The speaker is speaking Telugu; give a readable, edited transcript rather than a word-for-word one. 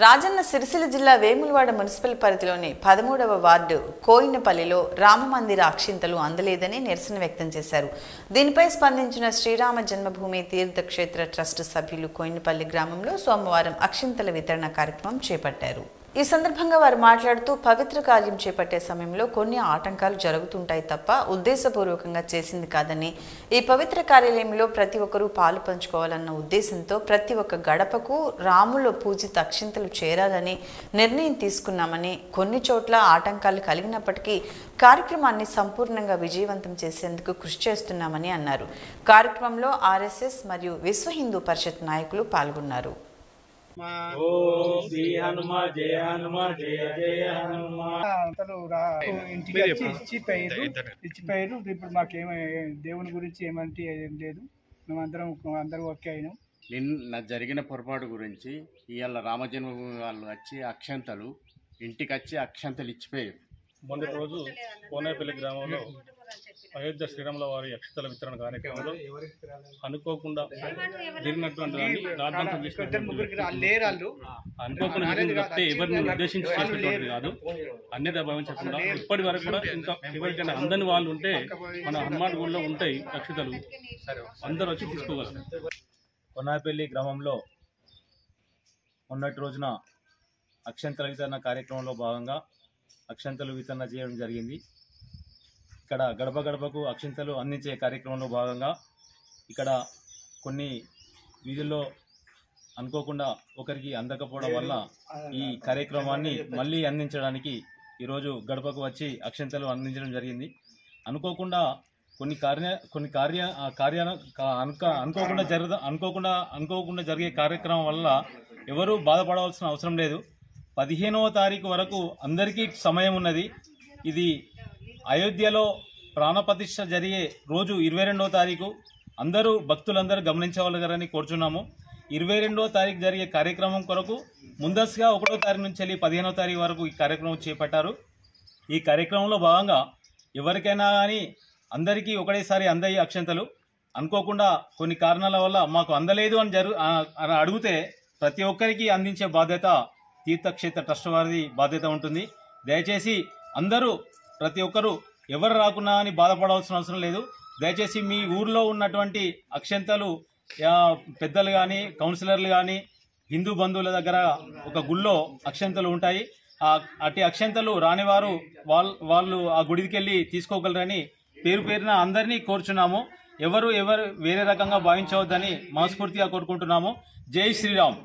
రాజన్న సిరిసిల్ల జిల్లా వేములవాడ మున్సిపల్ పరిధిలోని 13వ వార్డు కోయినపల్లిలో రామమందిర అక్షింతలు అందలేదని నిరసన వ్యక్తం చేశారు. దీనిపై స్పందించిన శ్రీరామ జన్మభూమి తీర్థక్షేత్ర ట్రస్ట్ సభ్యులు కోయినపల్లి గ్రామంలో సోమవారం అక్షింతల వితరణ కార్యక్రమం చేపట్టారు. ఈ సందర్భంగా వారు మాట్లాడుతూ పవిత్ర కార్యం చేపట్టే సమయంలో కొన్ని ఆటంకాలు జరుగుతుంటాయి తప్ప ఉద్దేశపూర్వకంగా చేసింది కాదని, ఈ పవిత్ర కార్యాలయంలో ప్రతి ఒక్కరూ పాలు పంచుకోవాలన్న ఉద్దేశంతో ప్రతి ఒక్క గడపకు రాముల పూజిత అక్షింతలు చేరాలని నిర్ణయం తీసుకున్నామని, కొన్ని చోట్ల ఆటంకాలు కలిగినప్పటికీ కార్యక్రమాన్ని సంపూర్ణంగా విజయవంతం చేసేందుకు కృషి చేస్తున్నామని అన్నారు. కార్యక్రమంలో ఆర్ఎస్ఎస్ మరియు విశ్వ హిందూ పరిషత్ నాయకులు పాల్గొన్నారు. ఇచ్చిపోయారు. ఇప్పుడు మాకేమో దేవుని గురించి ఏమంటే ఏం లేదు. మేమందరం ఓకే అయినాం. నిన్న జరిగిన పొరపాటు గురించి ఇవాళ రామజన్మభూమి వాళ్ళు వచ్చి అక్షంతలు ఇంటికి వచ్చి అక్షంతలు ఇచ్చిపోయారు. మొదటి రోజు కోనేపల్లి గ్రామంలో అయోధ్య శ్రీరాముల వారి అక్షతల వితరణ కార్యక్రమంలో అనుకోకుండా జరిగినటువంటి అనుకోకుండా తప్పితే ఎవరిని ఉద్దేశించి చేసినటువంటి కాదు. అన్యత భావించకుండా ఇప్పటి వరకు కూడా ఇంకా ఎవరికైనా అందని వాళ్ళు ఉంటే మన హనుమాన్ గుడిలో ఉంటాయి అక్షతలు, అందరూ వచ్చి తీసుకోగలరు. కోనేపల్లి గ్రామంలో మొన్నటి రోజున అక్షంతల వితరణ కార్యక్రమంలో భాగంగా అక్షంతలు వితరణ చేయడం జరిగింది. ఇక్కడ గడప గడపకు అక్షంతలు అందించే కార్యక్రమంలో భాగంగా ఇక్కడ కొన్ని వీధుల్లో అనుకోకుండా ఒకరికి అందకపోవడం వల్ల ఈ కార్యక్రమాన్ని మళ్ళీ అందించడానికి ఈరోజు గడపకు వచ్చి అక్షంతలు అందించడం జరిగింది. అనుకోకుండా అనుకోకుండా జరిగే కార్యక్రమం వల్ల ఎవరూ బాధపడవలసిన అవసరం లేదు. 15వ తారీఖు వరకు అందరికీ సమయం ఉన్నది. ఇది అయోధ్యలో ప్రాణప్రతిష్ఠ జరిగే రోజు 22వ తారీఖు. అందరూ భక్తులందరూ గమనించగలరని కోరుచున్నాము. 22వ తారీఖు జరిగే కార్యక్రమం కొరకు ముందస్తుగా 1వ తారీఖు నుంచి వెళ్ళి 15వ తారీఖు వరకు ఈ కార్యక్రమం చేపట్టారు. ఈ కార్యక్రమంలో భాగంగా ఎవరికైనా కానీ అందరికీ ఒకటేసారి అందయ్యే అక్షంతలు అనుకోకుండా కొన్ని కారణాల వల్ల మాకు అందలేదు అని అడిగితే ప్రతి ఒక్కరికి అందించే బాధ్యత తీర్థక్షేత్ర ట్రస్ట్ వారిది బాధ్యత ఉంటుంది. దయచేసి అందరూ ప్రతి ఒక్కరూ ఎవరు రాకున్నా అని బాధపడవలసిన అవసరం లేదు. దయచేసి మీ ఊర్లో ఉన్నటువంటి అక్షంతలు పెద్దలు కానీ కౌన్సిలర్లు కానీ హిందూ బంధువుల దగ్గర ఒక గుళ్ళో అక్షంతలు ఉంటాయి. అట్టి అక్షంతలు రానివారు వాళ్ళు ఆ గుడికి వెళ్ళి తీసుకోగలరని పేరున అందరినీ కోరుచున్నాము. ఎవరు వేరే రకంగా భావించవద్దని మనస్ఫూర్తిగా కోరుకుంటున్నాము. జై శ్రీరామ్.